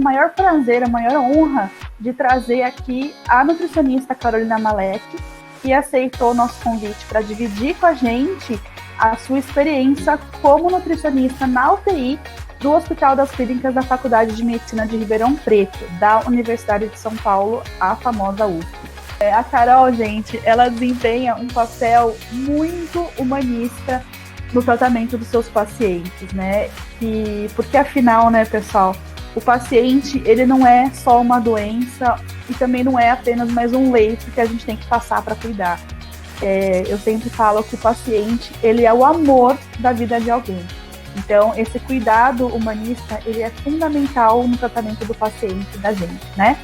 maior prazer, a maior honra de trazer aqui a nutricionista Carolina Malek, que aceitou o nosso convite para dividir com a gente a sua experiência como nutricionista na UTI do Hospital das Clínicas da Faculdade de Medicina de Ribeirão Preto, da Universidade de São Paulo, a famosa USP. A Carol, gente, ela desempenha um papel muito humanista no tratamento dos seus pacientes, né? Porque afinal, né, pessoal, o paciente, ele não é só uma doença e também não é apenas mais um leito que a gente tem que passar para cuidar. Eu sempre falo que o paciente, ele é o amor da vida de alguém. Então, esse cuidado humanista, ele é fundamental no tratamento do paciente, da gente, né?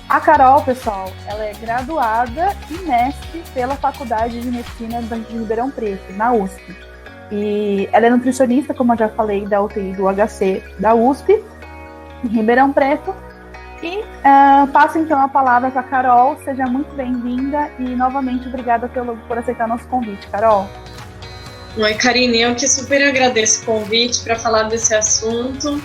A Carol, pessoal, ela é graduada e mestre pela Faculdade de Medicina de Ribeirão Preto, na USP. E ela é nutricionista, como eu já falei, da UTI do HC da USP, em Ribeirão Preto. E passo então a palavra para a Carol. Seja muito bem-vinda e novamente obrigada por aceitar nosso convite, Carol. Oi, Karine, eu que super agradeço o convite para falar desse assunto.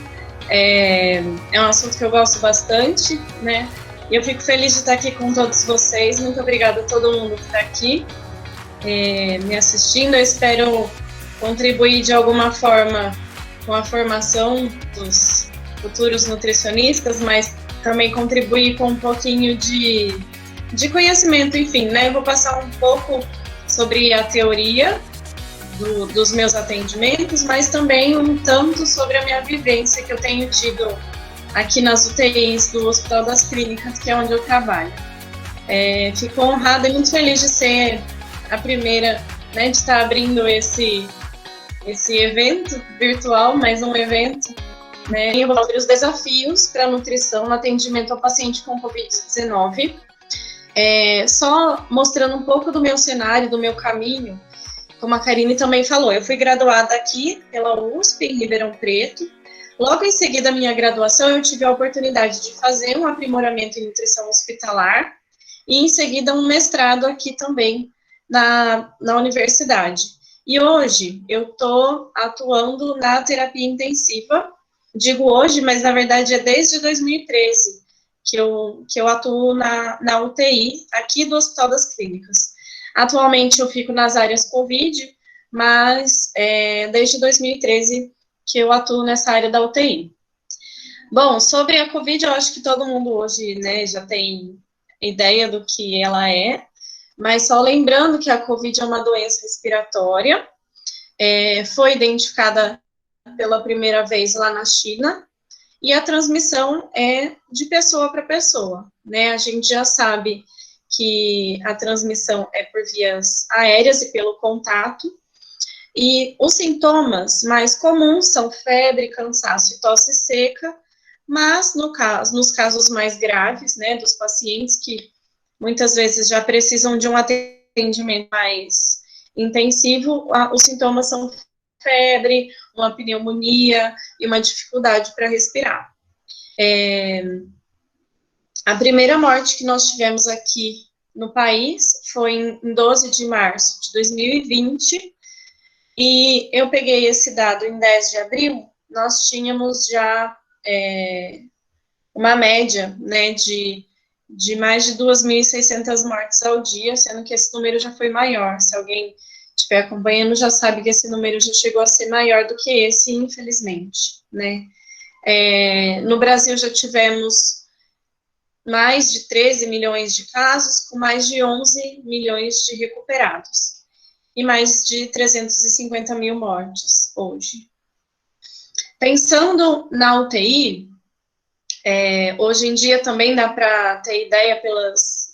É um assunto que eu gosto bastante, né? E eu fico feliz de estar aqui com todos vocês. Muito obrigada a todo mundo que está aqui me assistindo. Eu espero contribuir de alguma forma com a formação dos futuros nutricionistas, mas também contribuir com um pouquinho de conhecimento, enfim, né? Eu vou passar um pouco sobre a teoria dos meus atendimentos, mas também um tanto sobre a minha vivência que eu tenho tido aqui nas UTIs do Hospital das Clínicas, que é onde eu trabalho. Fico honrada e muito feliz de ser a primeira, né, de estar abrindo esse evento virtual, mais um evento, né, e eu vou falar os desafios para a nutrição no atendimento ao paciente com Covid-19, só mostrando um pouco do meu cenário, do meu caminho. Como a Karine também falou, eu fui graduada aqui pela USP, em Ribeirão Preto. Logo em seguida da minha graduação, eu tive a oportunidade de fazer um aprimoramento em nutrição hospitalar e, em seguida, um mestrado aqui também na universidade. E hoje eu estou atuando na terapia intensiva. Digo hoje, mas na verdade é desde 2013 que eu atuo na UTI aqui do Hospital das Clínicas. Atualmente eu fico nas áreas COVID, mas desde 2013 que eu atuo nessa área da UTI. Bom, sobre a COVID, eu acho que todo mundo hoje, né, já tem ideia do que ela é, mas só lembrando que a COVID é uma doença respiratória, foi identificada pela primeira vez lá na China, e a transmissão é de pessoa para pessoa, né? A gente já sabe que a transmissão é por vias aéreas e pelo contato, e os sintomas mais comuns são febre, cansaço e tosse seca, mas nos casos mais graves, né, dos pacientes que muitas vezes já precisam de um atendimento mais intensivo, os sintomas são febre, uma pneumonia e uma dificuldade para respirar. A primeira morte que nós tivemos aqui no país foi em 12 de março de 2020, e eu peguei esse dado em 10 de abril, nós tínhamos já uma média, né, de mais de 2.600 mortes ao dia, sendo que esse número já foi maior. Se alguém estiver acompanhando, já sabe que esse número já chegou a ser maior do que esse, infelizmente, né. No Brasil já tivemos mais de 13 milhões de casos, com mais de 11 milhões de recuperados, e mais de 350 mil mortes hoje. Pensando na UTI, hoje em dia também dá para ter ideia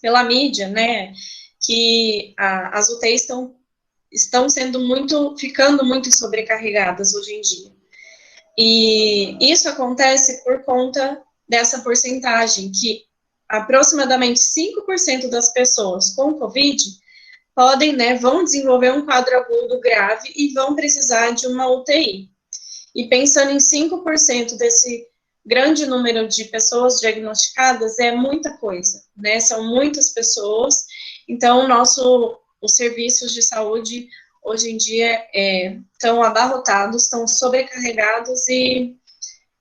pela mídia, né, que as UTIs estão ficando muito sobrecarregadas hoje em dia. E isso acontece por conta dessa porcentagem, que aproximadamente 5% das pessoas com Covid vão desenvolver um quadro agudo grave e vão precisar de uma UTI. E pensando em 5% desse grande número de pessoas diagnosticadas, é muita coisa, né? São muitas pessoas. Então, os serviços de saúde, hoje em dia, estão abarrotados, estão sobrecarregados e,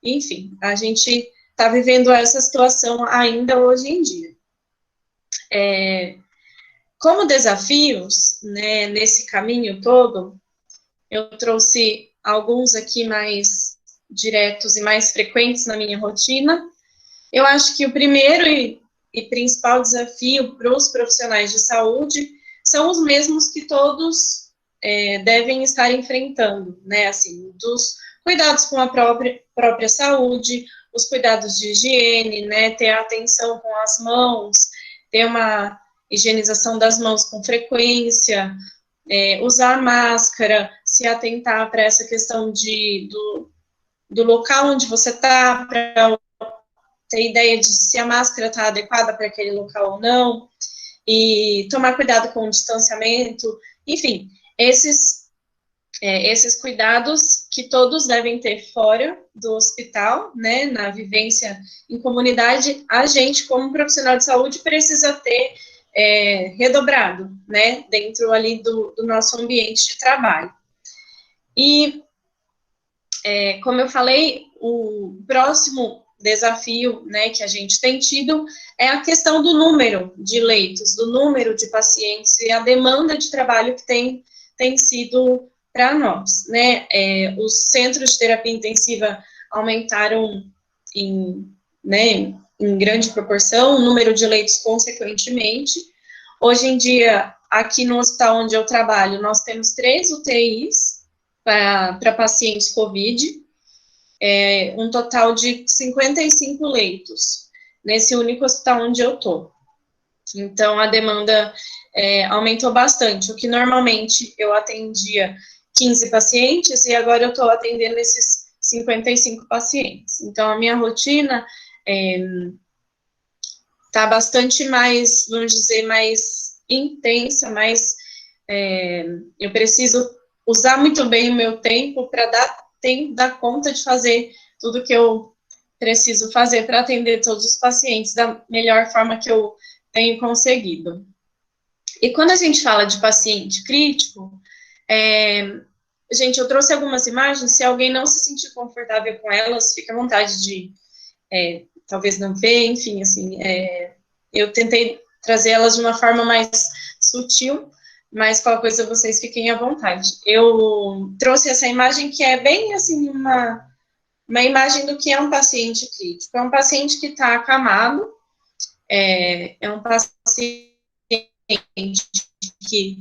enfim, a gente tá vivendo essa situação ainda hoje em dia. Como desafios, né, nesse caminho todo, eu trouxe alguns aqui mais diretos e mais frequentes na minha rotina. Eu acho que o primeiro e principal desafio para os profissionais de saúde são os mesmos que todos devem estar enfrentando, né, assim, dos cuidados com a própria saúde, os cuidados de higiene, né, ter atenção com as mãos, ter uma higienização das mãos com frequência, usar máscara, se atentar para essa questão do local onde você está, para ter ideia de se a máscara está adequada para aquele local ou não, e tomar cuidado com o distanciamento, enfim, esses cuidados que todos devem ter fora do hospital, né, na vivência em comunidade, a gente, como profissional de saúde, precisa ter redobrado, né, dentro ali do nosso ambiente de trabalho. E, como eu falei, o próximo desafio, né, que a gente tem tido é a questão do número de leitos, do número de pacientes e a demanda de trabalho que tem sido para nós, né, os centros de terapia intensiva aumentaram em grande proporção, o número de leitos consequentemente. Hoje em dia, aqui no hospital onde eu trabalho, nós temos 3 UTIs para pacientes COVID, um total de 55 leitos, nesse único hospital onde eu estou. Então, a demanda aumentou bastante, o que normalmente eu atendia 15 pacientes, e agora eu estou atendendo esses 55 pacientes. Então, a minha rotina está bastante mais, vamos dizer, mais intensa, mais, eu preciso usar muito bem o meu tempo para dar conta de fazer tudo que eu preciso fazer para atender todos os pacientes da melhor forma que eu tenho conseguido. E quando a gente fala de paciente crítico, gente, eu trouxe algumas imagens, se alguém não se sentir confortável com elas, fique à vontade de, talvez não ver, enfim, assim, eu tentei trazer elas de uma forma mais sutil, mas qualquer coisa vocês fiquem à vontade. Eu trouxe essa imagem que é bem, assim, uma imagem do que é um paciente crítico. É um paciente que está acamado, é um paciente que,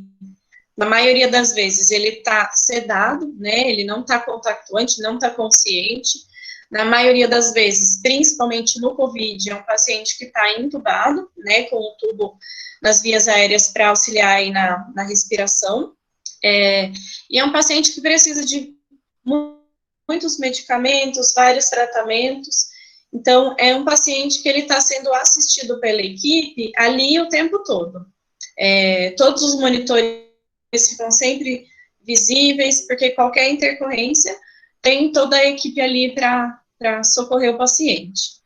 na maioria das vezes, ele está sedado, né, ele não está contactuante, não está consciente. Na maioria das vezes, principalmente no COVID, é um paciente que está entubado, né, com o tubo nas vias aéreas para auxiliar aí na respiração. E é um paciente que precisa de muitos medicamentos, vários tratamentos. Então, é um paciente que ele está sendo assistido pela equipe ali o tempo todo. Todos os monitores ficam sempre visíveis, porque qualquer intercorrência tem toda a equipe ali para socorrer o paciente.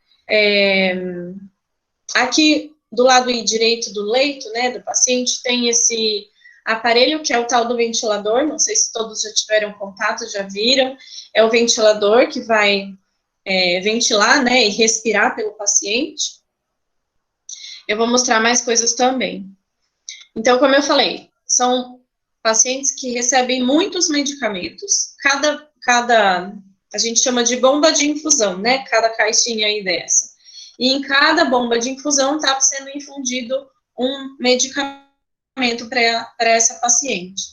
Aqui, do lado direito do leito, né, do paciente, tem esse aparelho que é o tal do ventilador, não sei se todos já tiveram contato, já viram, é o ventilador que vai ventilar, né, e respirar pelo paciente. Eu vou mostrar mais coisas também. Então, como eu falei, são pacientes que recebem muitos medicamentos, a gente chama de bomba de infusão, né, cada caixinha aí dessa. E em cada bomba de infusão está sendo infundido um medicamento para essa paciente.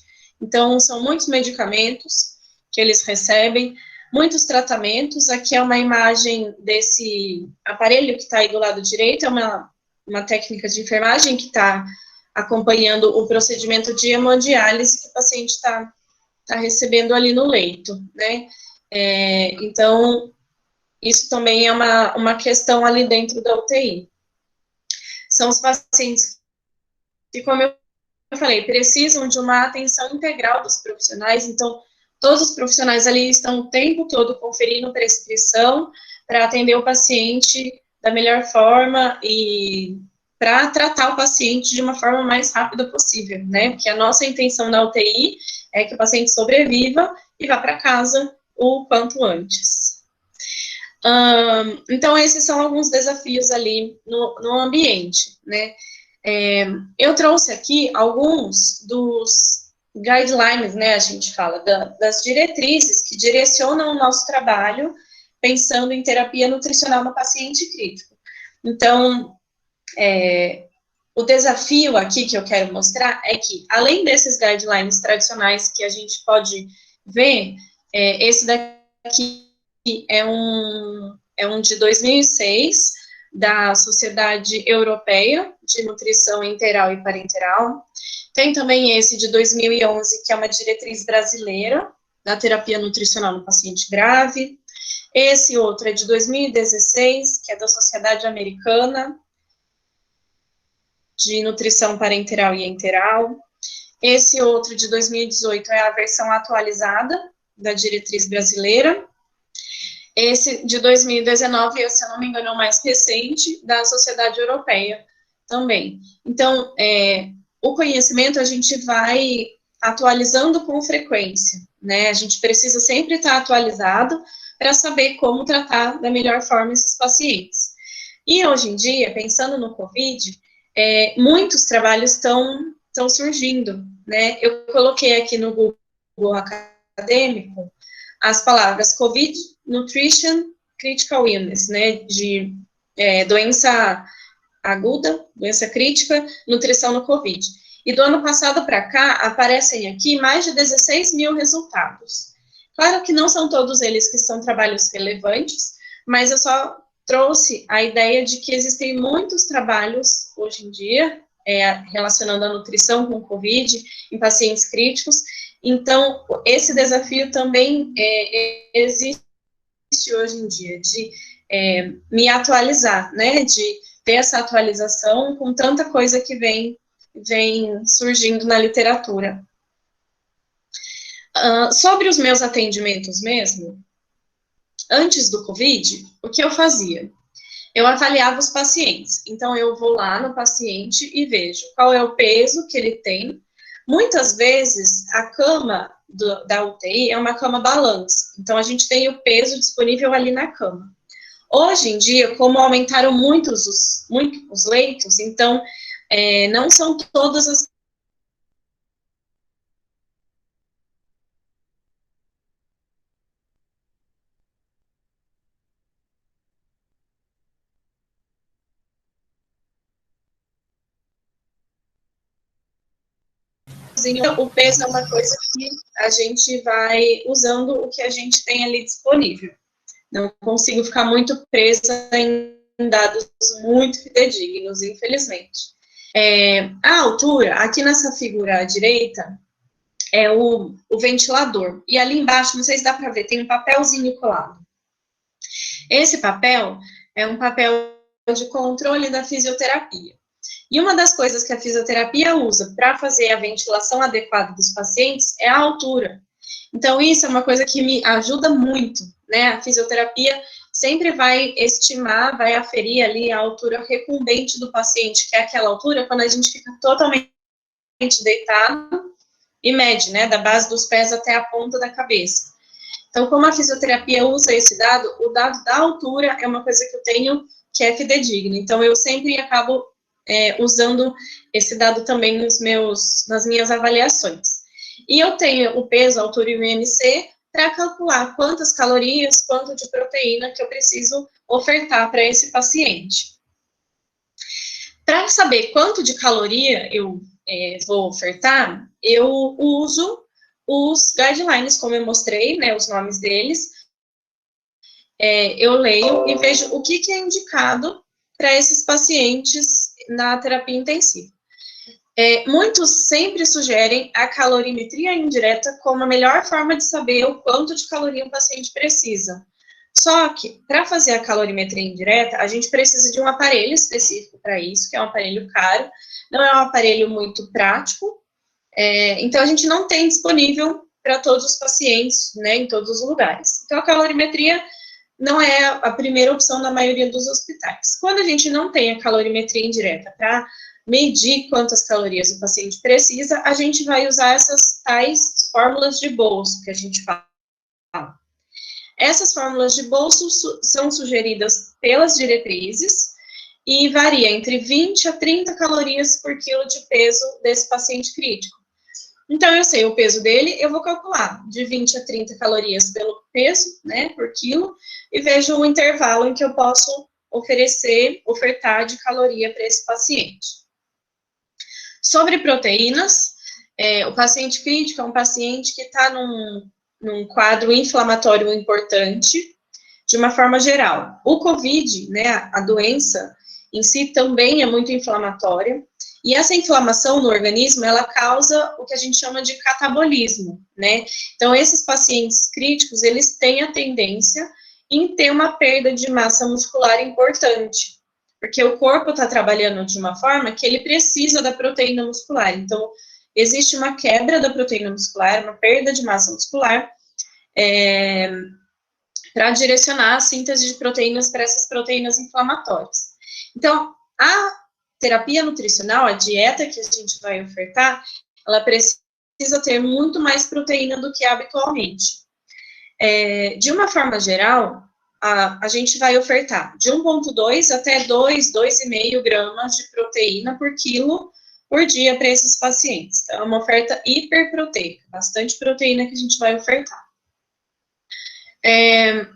Então, são muitos medicamentos que eles recebem, muitos tratamentos. Aqui é uma imagem desse aparelho que está aí do lado direito, é uma técnica de enfermagem que está acompanhando o procedimento de hemodiálise que o paciente está recebendo ali no leito, né? Então, isso também é uma questão ali dentro da UTI. São os pacientes que, como eu falei, precisam de uma atenção integral dos profissionais, então, todos os profissionais ali estão o tempo todo conferindo prescrição para atender o paciente da melhor forma e para tratar o paciente de uma forma mais rápida possível, né? Porque a nossa intenção na UTI é que o paciente sobreviva e vá para casa o quanto antes. Então, esses são alguns desafios ali no ambiente, né? Eu trouxe aqui alguns dos guidelines, né, a gente fala, das diretrizes que direcionam o nosso trabalho, pensando em terapia nutricional no paciente crítico. Então, o desafio aqui que eu quero mostrar é que, além desses guidelines tradicionais que a gente pode ver, esse daqui é um de 2006, da Sociedade Europeia de Nutrição Enteral e Parenteral. Tem também esse de 2011, que é uma diretriz brasileira da terapia nutricional no paciente grave. Esse outro é de 2016, que é da Sociedade Americana de Nutrição Parenteral e Enteral. Esse outro de 2018 é a versão atualizada da diretriz brasileira. Esse de 2019, se eu não me engano, é o mais recente, da Sociedade Europeia também. Então, o conhecimento a gente vai atualizando com frequência, né? A gente precisa sempre estar atualizado para saber como tratar da melhor forma esses pacientes. E hoje em dia, pensando no COVID, muitos trabalhos estão surgindo, né? Eu coloquei aqui no Google Acadêmico as palavras COVID, Nutrition, Critical Illness, né, de doença aguda, doença crítica, nutrição no COVID. E do ano passado para cá, aparecem aqui mais de 16 mil resultados. Claro que não são todos eles que são trabalhos relevantes, mas eu só trouxe a ideia de que existem muitos trabalhos, hoje em dia, relacionando a nutrição com COVID, em pacientes críticos. Então, esse desafio também existe hoje em dia, de me atualizar, né, de ter essa atualização com tanta coisa que vem surgindo na literatura. Sobre os meus atendimentos mesmo, antes do COVID, o que eu fazia? Eu avaliava os pacientes. Então, eu vou lá no paciente e vejo qual é o peso que ele tem. Muitas vezes, a cama da UTI é uma cama balança. Então, a gente tem o peso disponível ali na cama. Hoje em dia, como aumentaram muito os leitos, então, não são todas as então, o peso é uma coisa que a gente vai usando o que a gente tem ali disponível. Não consigo ficar muito presa em dados muito fidedignos, infelizmente. A altura, aqui nessa figura à direita, é o ventilador. E ali embaixo, não sei se dá para ver, tem um papelzinho colado. Esse papel é um papel de controle da fisioterapia. E uma das coisas que a fisioterapia usa para fazer a ventilação adequada dos pacientes é a altura. Então, isso é uma coisa que me ajuda muito, né? A fisioterapia sempre vai estimar, vai aferir ali a altura recumbente do paciente, que é aquela altura quando a gente fica totalmente deitado e mede, né? Da base dos pés até a ponta da cabeça. Então, como a fisioterapia usa esse dado, o dado da altura é uma coisa que eu tenho que é fidedigna. Então, eu sempre acabo usando esse dado também nas minhas avaliações. E eu tenho o peso, a altura e o IMC para calcular quantas calorias, quanto de proteína que eu preciso ofertar para esse paciente. Para saber quanto de caloria eu vou ofertar, eu uso os guidelines, como eu mostrei, né, os nomes deles. Eu leio e vejo o que é indicado para esses pacientes na terapia intensiva. Muitos sempre sugerem a calorimetria indireta como a melhor forma de saber o quanto de caloria um paciente precisa. Só que, para fazer a calorimetria indireta, a gente precisa de um aparelho específico para isso, que é um aparelho caro, não é um aparelho muito prático, então a gente não tem disponível para todos os pacientes, né, em todos os lugares. Então, a calorimetria não é a primeira opção na maioria dos hospitais. Quando a gente não tem a calorimetria indireta para medir quantas calorias o paciente precisa, a gente vai usar essas tais fórmulas de bolso que a gente fala. Essas fórmulas de bolso são sugeridas pelas diretrizes e varia entre 20 a 30 calorias por quilo de peso desse paciente crítico. Então, eu sei o peso dele, eu vou calcular de 20 a 30 calorias pelo peso, né, por quilo, e vejo o intervalo em que eu posso ofertar de caloria para esse paciente. Sobre proteínas, o paciente crítico é um paciente que está num quadro inflamatório importante, de uma forma geral. O COVID, né, a doença em si também é muito inflamatória, e essa inflamação no organismo, ela causa o que a gente chama de catabolismo, né? Então, esses pacientes críticos, eles têm a tendência em ter uma perda de massa muscular importante, porque o corpo está trabalhando de uma forma que ele precisa da proteína muscular. Então, existe uma quebra da proteína muscular, uma perda de massa muscular, para direcionar a síntese de proteínas para essas proteínas inflamatórias. Então, a terapia nutricional, a dieta que a gente vai ofertar, ela precisa ter muito mais proteína do que habitualmente. De uma forma geral, a gente vai ofertar de 1,2 até 2,5 gramas de proteína por quilo por dia para esses pacientes. Então, é uma oferta hiperproteica, bastante proteína que a gente vai ofertar.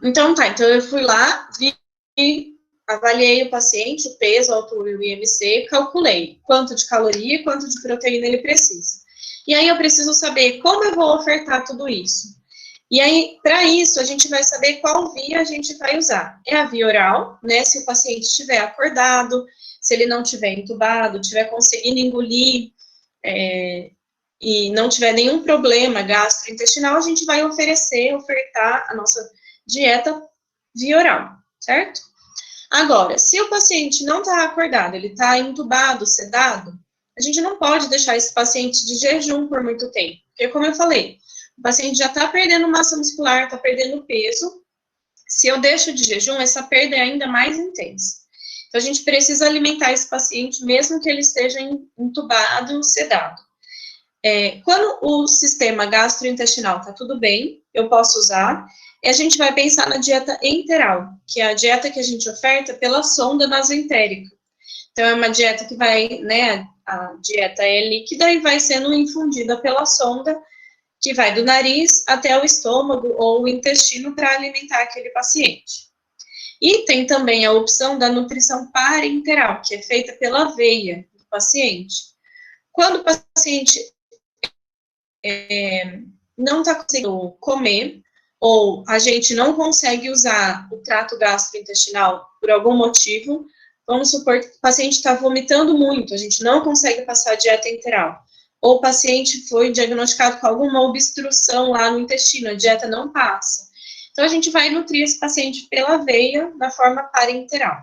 Então eu fui lá, avaliei o paciente, o peso, a altura e o IMC, calculei quanto de caloria e quanto de proteína ele precisa. E aí eu preciso saber como eu vou ofertar tudo isso. E aí, para isso, a gente vai saber qual via a gente vai usar. É a via oral, né? Se o paciente estiver acordado, se ele não estiver entubado, estiver conseguindo engolir, e não tiver nenhum problema gastrointestinal, a gente vai ofertar a nossa dieta via oral, certo? Agora, se o paciente não está acordado, ele está entubado, sedado, a gente não pode deixar esse paciente de jejum por muito tempo, porque, como eu falei, o paciente já está perdendo massa muscular, está perdendo peso. Se eu deixo de jejum, essa perda é ainda mais intensa. Então, a gente precisa alimentar esse paciente, mesmo que ele esteja entubado, sedado. Quando o sistema gastrointestinal está tudo bem, eu posso usar, e a gente vai pensar na dieta enteral, que é a dieta que a gente oferta pela sonda nasoentérica. Então, é uma dieta que vai, né, a dieta é líquida e vai sendo infundida pela sonda, que vai do nariz até o estômago ou o intestino para alimentar aquele paciente. E tem também a opção da nutrição parenteral, que é feita pela veia do paciente. Quando o paciente não está conseguindo comer, ou a gente não consegue usar o trato gastrointestinal por algum motivo, vamos supor que o paciente está vomitando muito, a gente não consegue passar a dieta enteral. Ou o paciente foi diagnosticado com alguma obstrução lá no intestino, a dieta não passa. Então, a gente vai nutrir esse paciente pela veia, da forma parenteral.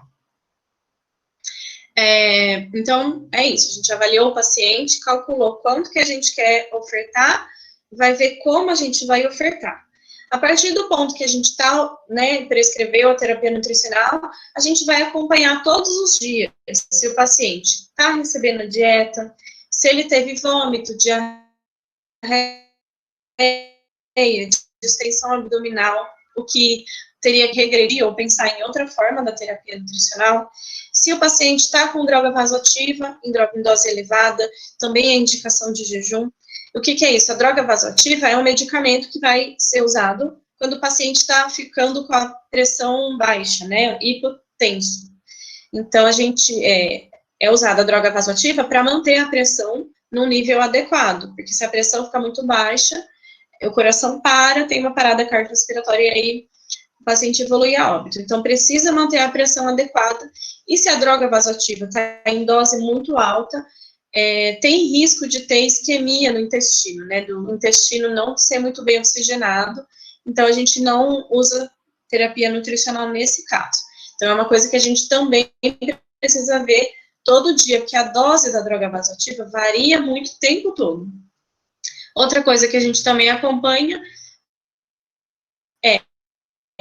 Então, é isso. A gente avaliou o paciente, calculou quanto que a gente quer ofertar, vai ver como a gente vai ofertar. A partir do ponto que a gente está, né, prescreveu a terapia nutricional, a gente vai acompanhar todos os dias se o paciente está recebendo a dieta, se ele teve vômito, diarreia, distensão abdominal, o que teria que regredir ou pensar em outra forma da terapia nutricional. Se o paciente está com droga vasoativa, em dose elevada, também é indicação de jejum. O que é isso? A droga vasoativa é um medicamento que vai ser usado quando o paciente está ficando com a pressão baixa, né, hipotenso. Então, a gente é usada a droga vasoativa para manter a pressão num nível adequado, porque se a pressão fica muito baixa, o coração para, tem uma parada cardiorrespiratória e aí o paciente evolui a óbito. Então, precisa manter a pressão adequada, e se a droga vasoativa está em dose muito alta, tem risco de ter isquemia no intestino, né, do intestino não ser muito bem oxigenado, então a gente não usa terapia nutricional nesse caso. Então, é uma coisa que a gente também precisa ver todo dia, porque a dose da droga vasoativa varia muito o tempo todo. Outra coisa que a gente também acompanha é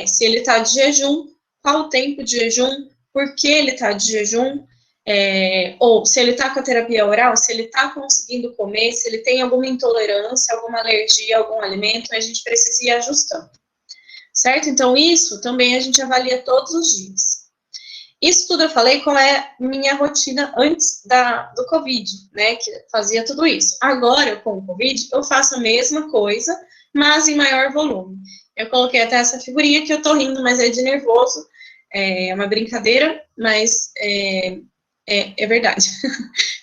se ele está de jejum, qual o tempo de jejum, por que ele está de jejum, ou se ele está com a terapia oral, se ele está conseguindo comer, se ele tem alguma intolerância, alguma alergia a algum alimento, a gente precisa ir ajustando, certo? Então, isso também a gente avalia todos os dias. Isso tudo eu falei qual é minha rotina antes do Covid, né, que fazia tudo isso. Agora, com o Covid, eu faço a mesma coisa, mas em maior volume. Eu coloquei até essa figurinha que eu tô rindo, mas é de nervoso, é uma brincadeira, mas é verdade.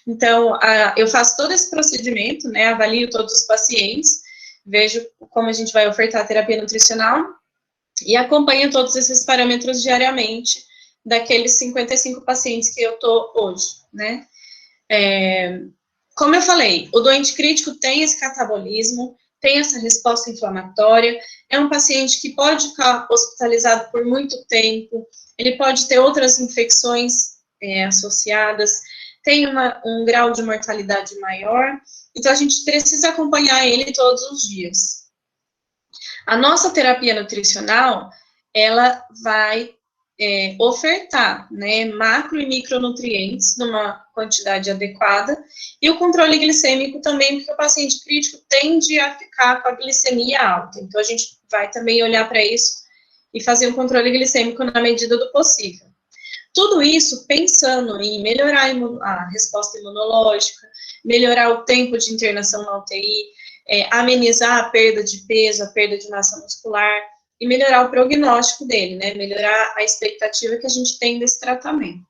Então, eu faço todo esse procedimento, né, avalio todos os pacientes, vejo como a gente vai ofertar a terapia nutricional e acompanho todos esses parâmetros diariamente daqueles 55 pacientes que eu tô hoje, né. Como eu falei, o doente crítico tem esse catabolismo, tem essa resposta inflamatória, é um paciente que pode ficar hospitalizado por muito tempo, ele pode ter outras infecções associadas, tem um grau de mortalidade maior, então a gente precisa acompanhar ele todos os dias. A nossa terapia nutricional, ela vai ofertar, né, macro e micronutrientes numa quantidade adequada, e o controle glicêmico também, porque o paciente crítico tende a ficar com a glicemia alta, então a gente vai também olhar para isso e fazer um controle glicêmico na medida do possível. Tudo isso pensando em melhorar a resposta imunológica, melhorar o tempo de internação na UTI, amenizar a perda de peso, a perda de massa muscular, e melhorar o prognóstico dele, né? Melhorar a expectativa que a gente tem desse tratamento.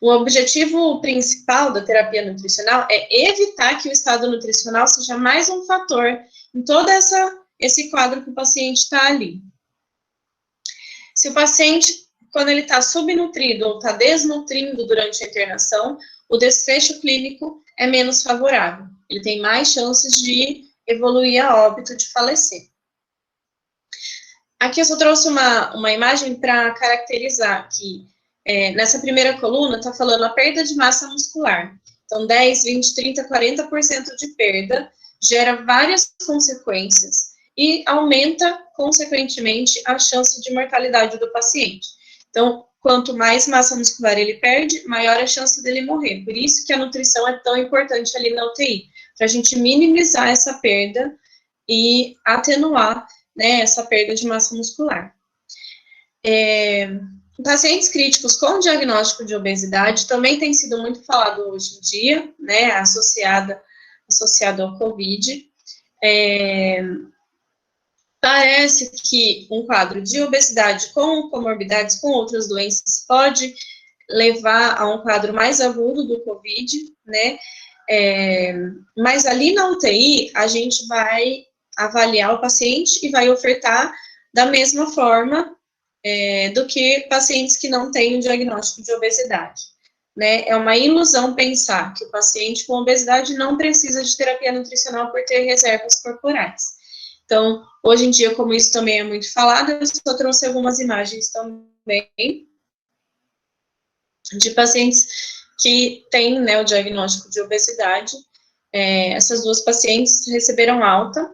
O objetivo principal da terapia nutricional é evitar que o estado nutricional seja mais um fator em todo esse quadro que o paciente está ali. Se o paciente, quando ele está subnutrido ou está desnutrindo durante a internação, o desfecho clínico é menos favorável. Ele tem mais chances de evoluir a óbito, de falecer. Aqui eu só trouxe uma imagem para caracterizar que nessa primeira coluna está falando a perda de massa muscular. Então, 10, 20, 30, 40% de perda gera várias consequências e aumenta, consequentemente, a chance de mortalidade do paciente. Então, quanto mais massa muscular ele perde, maior a chance dele morrer. Por isso que a nutrição é tão importante ali na UTI, para a gente minimizar essa perda e atenuar, né, essa perda de massa muscular. Pacientes críticos com diagnóstico de obesidade também tem sido muito falado hoje em dia, né, associado ao COVID. Parece que um quadro de obesidade com comorbidades com outras doenças pode levar a um quadro mais agudo do COVID, né, mas ali na UTI a gente vai avaliar o paciente e vai ofertar da mesma forma do que pacientes que não têm o diagnóstico de obesidade, né? É uma ilusão pensar que o paciente com obesidade não precisa de terapia nutricional por ter reservas corporais. Então, hoje em dia, como isso também é muito falado, eu só trouxe algumas imagens também de pacientes que têm, né, o diagnóstico de obesidade. Essas duas pacientes receberam alta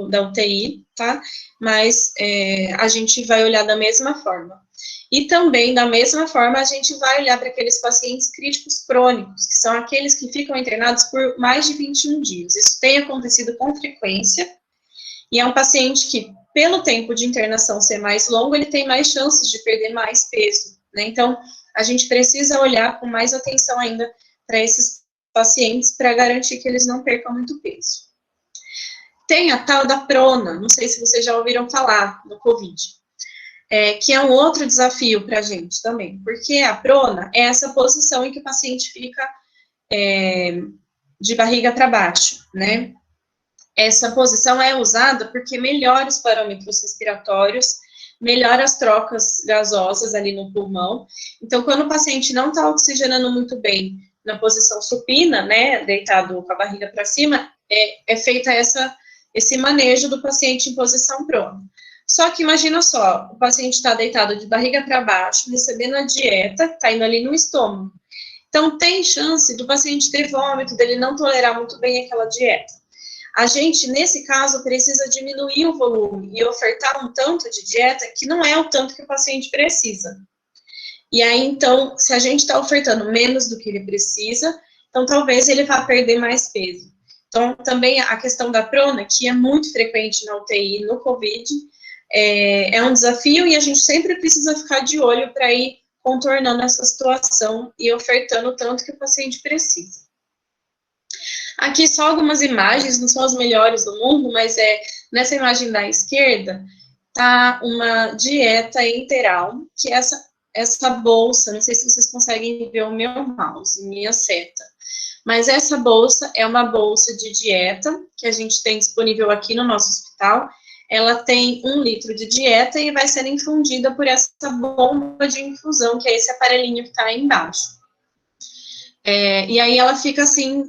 da UTI, tá? Mas a gente vai olhar da mesma forma. E também, da mesma forma, a gente vai olhar para aqueles pacientes críticos crônicos, que são aqueles que ficam internados por mais de 21 dias. Isso tem acontecido com frequência, e é um paciente que, pelo tempo de internação ser mais longo, ele tem mais chances de perder mais peso, né? Então, a gente precisa olhar com mais atenção ainda para esses pacientes para garantir que eles não percam muito peso. Tem a tal da prona, não sei se vocês já ouviram falar no COVID, que é um outro desafio para a gente também, porque a prona é essa posição em que o paciente fica de barriga para baixo, né? Essa posição é usada porque melhora os parâmetros respiratórios, melhora as trocas gasosas ali no pulmão. Então, quando o paciente não está oxigenando muito bem na posição supina, né, deitado com a barriga para cima, é feita esse manejo do paciente em posição prona. Só que imagina só, o paciente está deitado de barriga para baixo, recebendo a dieta, está indo ali no estômago. Então, tem chance do paciente ter vômito, dele não tolerar muito bem aquela dieta. A gente, nesse caso, precisa diminuir o volume e ofertar um tanto de dieta que não é o tanto que o paciente precisa. E aí, então, se a gente está ofertando menos do que ele precisa, então talvez ele vá perder mais peso. Então, também a questão da prona, que é muito frequente na UTI no COVID, é um desafio e a gente sempre precisa ficar de olho para ir contornando essa situação e ofertando o tanto que o paciente precisa. Aqui só algumas imagens, não são as melhores do mundo, mas nessa imagem da esquerda tá uma dieta enteral, que é essa bolsa, não sei se vocês conseguem ver o meu mouse, minha seta, mas essa bolsa é uma bolsa de dieta que a gente tem disponível aqui no nosso hospital. Ela tem 1 litro de dieta e vai ser infundida por essa bomba de infusão, que é esse aparelhinho que está aí embaixo. E aí ela fica assim,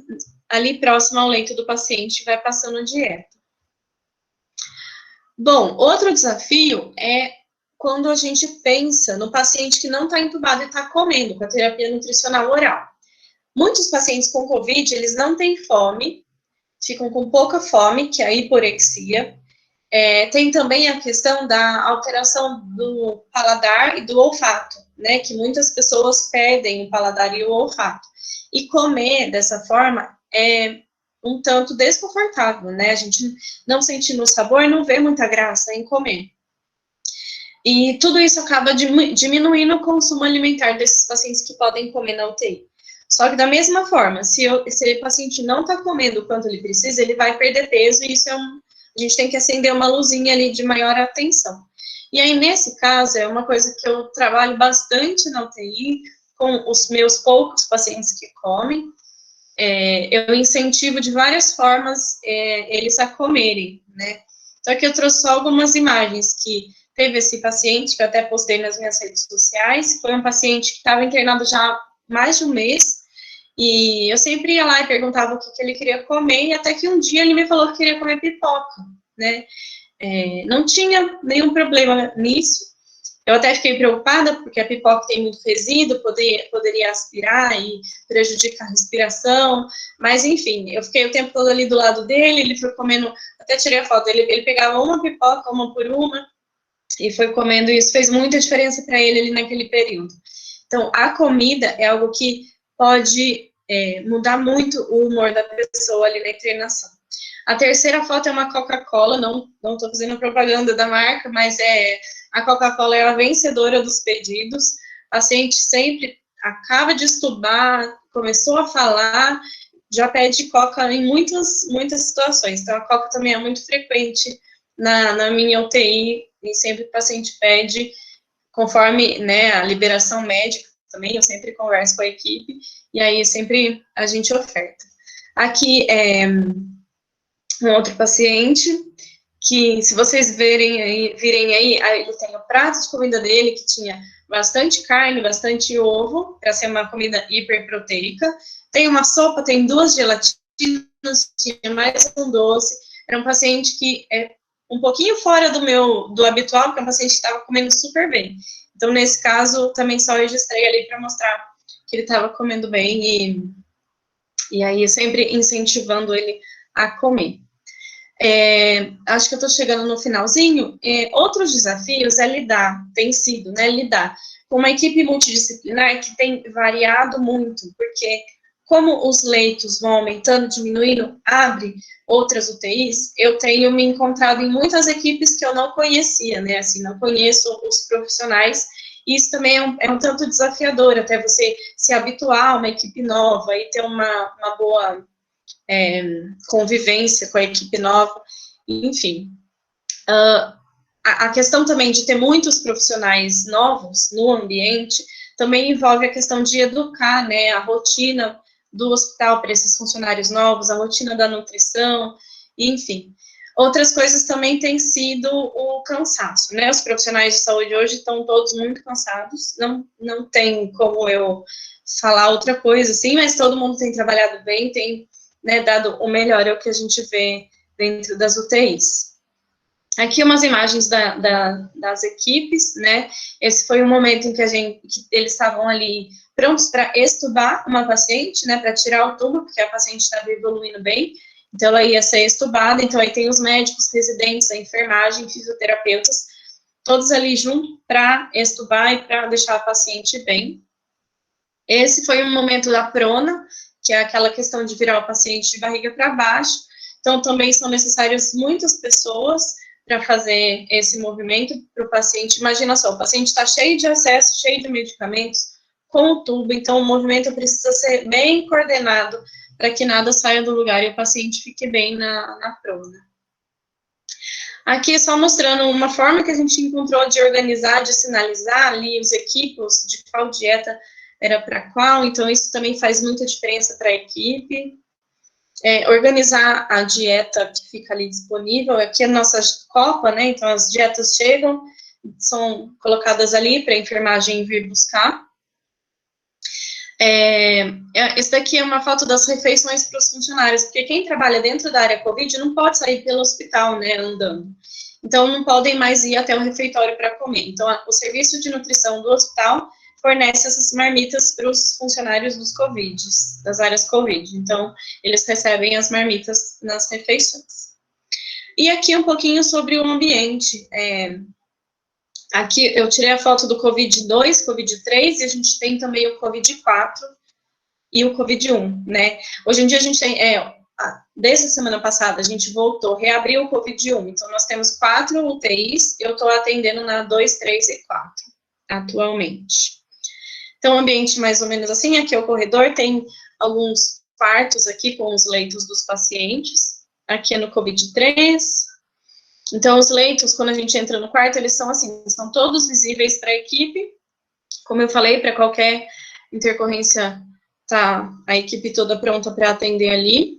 ali próximo ao leito do paciente, vai passando dieta. Bom, outro desafio é quando a gente pensa no paciente que não está entubado e está comendo, com a terapia nutricional oral. Muitos pacientes com COVID, eles não têm fome, ficam com pouca fome, que é a hiporexia. Tem também a questão da alteração do paladar e do olfato, né, que muitas pessoas perdem o paladar e o olfato. E comer dessa forma é um tanto desconfortável, né, a gente não sentindo o sabor, não vê muita graça em comer. E tudo isso acaba diminuindo o consumo alimentar desses pacientes que podem comer na UTI. Só que da mesma forma, se o paciente não está comendo o quanto ele precisa, ele vai perder peso e isso a gente tem que acender uma luzinha ali de maior atenção. E aí, nesse caso, é uma coisa que eu trabalho bastante na UTI, com os meus poucos pacientes que comem. Eu incentivo de várias formas eles a comerem, né? Só que eu trouxe só algumas imagens que teve esse paciente, que eu até postei nas minhas redes sociais, foi um paciente que estava internado já há mais de um mês, e eu sempre ia lá e perguntava o que ele queria comer, e até que um dia ele me falou que queria comer pipoca, né? Não tinha nenhum problema nisso. Eu até fiquei preocupada, porque a pipoca tem muito resíduo, poderia aspirar e prejudicar a respiração, mas enfim, eu fiquei o tempo todo ali do lado dele, ele foi comendo, até tirei a foto, ele pegava uma pipoca, uma por uma, e foi comendo, e isso fez muita diferença para ele ali naquele período. Então, a comida é algo que pode mudar muito o humor da pessoa ali na internação. A terceira foto é uma Coca-Cola, não estou fazendo propaganda da marca, mas a Coca-Cola é a vencedora dos pedidos. O paciente sempre acaba de estubar, começou a falar, já pede Coca em muitas situações. Então, a Coca também é muito frequente na minha UTI, e sempre o paciente pede, conforme, né, a liberação médica também, eu sempre converso com a equipe, e aí sempre a gente oferta. Aqui é um outro paciente, que se vocês virem aí, ele tem o prato de comida dele, que tinha bastante carne, bastante ovo, para ser uma comida hiperproteica, tem uma sopa, tem 2 gelatinas, tinha mais um doce, era um paciente que um pouquinho fora do habitual, porque é um paciente que estava comendo super bem. Então, nesse caso, também só registrei ali para mostrar que ele estava comendo bem, e aí sempre incentivando ele a comer. Acho que eu estou chegando no finalzinho. Outros desafios tem sido lidar com uma equipe multidisciplinar que tem variado muito, porque como os leitos vão aumentando, diminuindo, abre outras UTIs, eu tenho me encontrado em muitas equipes que eu não conhecia, né, assim, não conheço os profissionais, e isso também é um tanto desafiador, até você se habituar a uma equipe nova e ter uma boa convivência com a equipe nova, enfim. A questão também de ter muitos profissionais novos no ambiente também envolve a questão de educar, né, a rotina do hospital para esses funcionários novos, a rotina da nutrição, enfim. Outras coisas também têm sido o cansaço, né, os profissionais de saúde hoje estão todos muito cansados, não tem como eu falar outra coisa, assim, mas todo mundo tem trabalhado bem, tem, né, dado o melhor, é o que a gente vê dentro das UTIs. Aqui umas imagens das equipes, né, esse foi o momento em que eles estavam ali prontos para extubar uma paciente, né, para tirar o tubo, porque a paciente estava evoluindo bem, então ela ia ser extubada, então aí tem os médicos residentes, a enfermagem, fisioterapeutas, todos ali junto para extubar e para deixar a paciente bem. Esse foi um momento da prona, que é aquela questão de virar o paciente de barriga para baixo, então também são necessárias muitas pessoas para fazer esse movimento para o paciente. Imagina só, o paciente está cheio de acesso, cheio de medicamentos, com o tubo, então o movimento precisa ser bem coordenado para que nada saia do lugar e o paciente fique bem na prona. Aqui só mostrando uma forma que a gente encontrou de organizar, de sinalizar ali os equipos, de qual dieta era para qual, então isso também faz muita diferença para a equipe. Organizar a dieta que fica ali disponível, aqui é a nossa copa, né, então as dietas chegam, são colocadas ali para a enfermagem vir buscar. Esse daqui é uma foto das refeições para os funcionários, porque quem trabalha dentro da área Covid não pode sair pelo hospital, né, andando. Então, não podem mais ir até o refeitório para comer. Então, o serviço de nutrição do hospital fornece essas marmitas para os funcionários dos Covid, das áreas Covid. Então, eles recebem as marmitas nas refeições. E aqui um pouquinho sobre o ambiente. Aqui eu tirei a foto do Covid-2, Covid-3, e a gente tem também o Covid-4 e o Covid-1, né? Hoje em dia a gente tem, desde a semana passada, a gente reabriu o Covid-1, então nós temos 4 UTIs, eu estou atendendo na 2, 3 e 4, atualmente. Então, o ambiente mais ou menos assim, aqui é o corredor, tem alguns quartos aqui com os leitos dos pacientes, aqui é no Covid-3. Então, os leitos, quando a gente entra no quarto, eles são assim, são todos visíveis para a equipe. Como eu falei, para qualquer intercorrência, tá a equipe toda pronta para atender ali.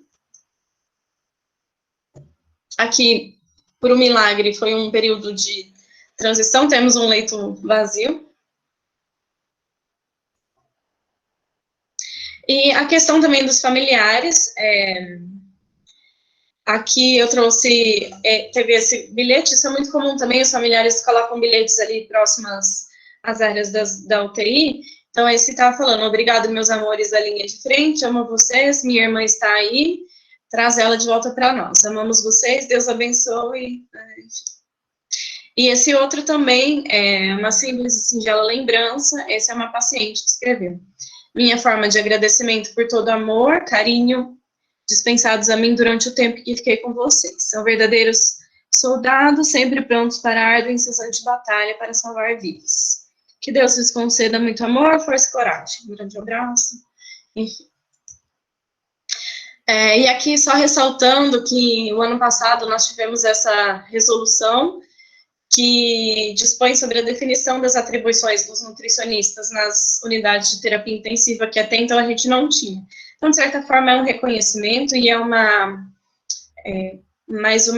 Aqui, por um milagre, foi um período de transição, temos um leito vazio. E a questão também dos familiares, aqui eu trouxe, teve esse bilhete, isso é muito comum também, os familiares colocam bilhetes ali próximas às áreas da UTI, então esse estava falando, obrigado meus amores da linha de frente, amo vocês, minha irmã está aí, traz ela de volta para nós, amamos vocês, Deus abençoe, enfim. E esse outro também é uma simples e singela lembrança, esse é uma paciente que escreveu. Minha forma de agradecimento por todo amor, carinho, dispensados a mim durante o tempo que fiquei com vocês. São verdadeiros soldados, sempre prontos para a árdua e incessante batalha para salvar vidas. Que Deus lhes conceda muito amor, força e coragem. Um grande abraço. Enfim. E aqui só ressaltando que o ano passado nós tivemos essa resolução que dispõe sobre a definição das atribuições dos nutricionistas nas unidades de terapia intensiva, que até então a gente não tinha. Então, de certa forma, é um reconhecimento e mais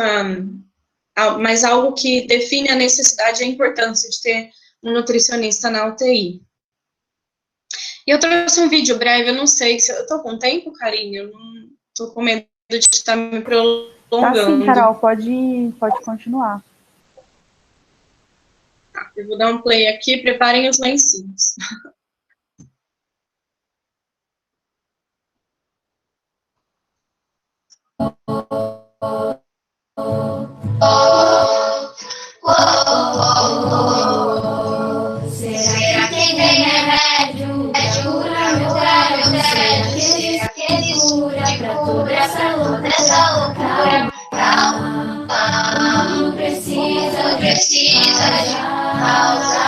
algo que define a necessidade e a importância de ter um nutricionista na UTI. E eu trouxe um vídeo breve, eu não sei se eu estou com tempo, Karine, eu não estou com medo de estar me prolongando. Tá sim, Carol, pode continuar. Eu vou dar um play aqui, preparem os lencinhos. Será que tem remédio pra curar meu tédio? Será que ele cura pra toda essa loucura? Calma, não precisa de pausa.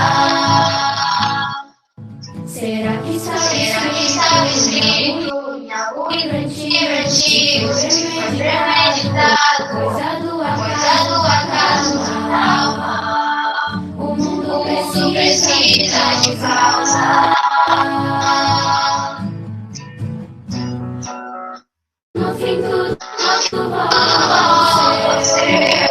Será que está escrito em algum livro antigo, premeditado, coisa do acaso? Calma, o mundo precisa de pausa. No fim tudo você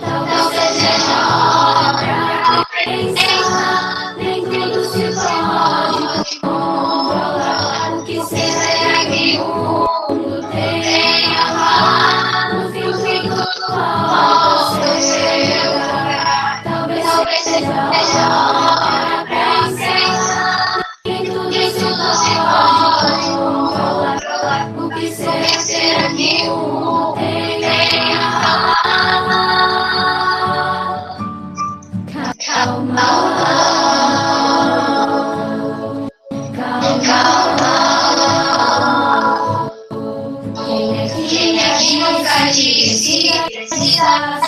talvez seja hora pra pensar. Nem tudo se pode controlar. O que será que o mundo tem a falar? No fim tudo você talvez seja hora pra pensar. Nem tudo se pode controlar. O que será que o disse, precisa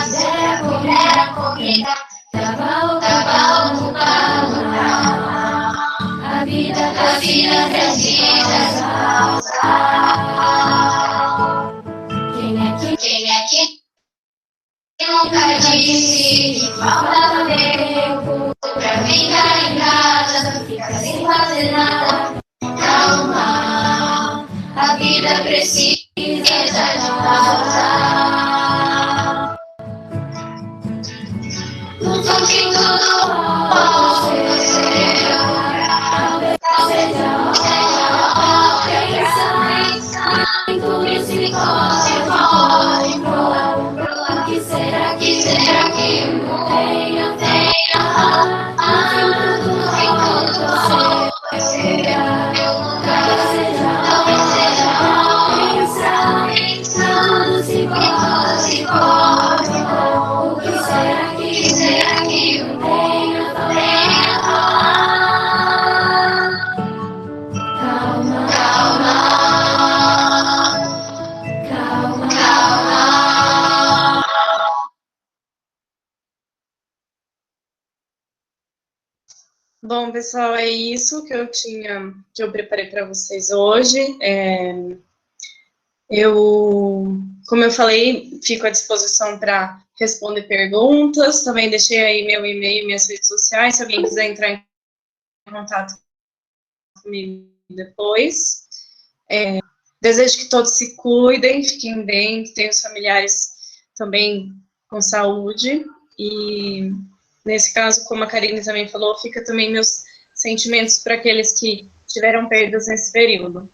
ser a comida. Tava ocupado, a vida precisa salvar. Quem é que nunca disse que falta tempo pra ficar em casa, ficar sem fazer nada? Calma, a vida precisa de pausa. No som que tudo pode ser, talvez a pensamento esse corre pro que será que não tenha tudo pode ser talvez seja pensando se corre o que será que não tenha calma. Bom, pessoal, é isso que eu preparei para vocês hoje. Como eu falei, fico à disposição para responder perguntas. Também deixei aí meu e-mail e minhas redes sociais, se alguém quiser entrar em contato comigo depois. Desejo que todos se cuidem, fiquem bem, que tenham os familiares também com saúde. E, nesse caso, como a Karine também falou, fica também meus sentimentos para aqueles que tiveram perdas nesse período.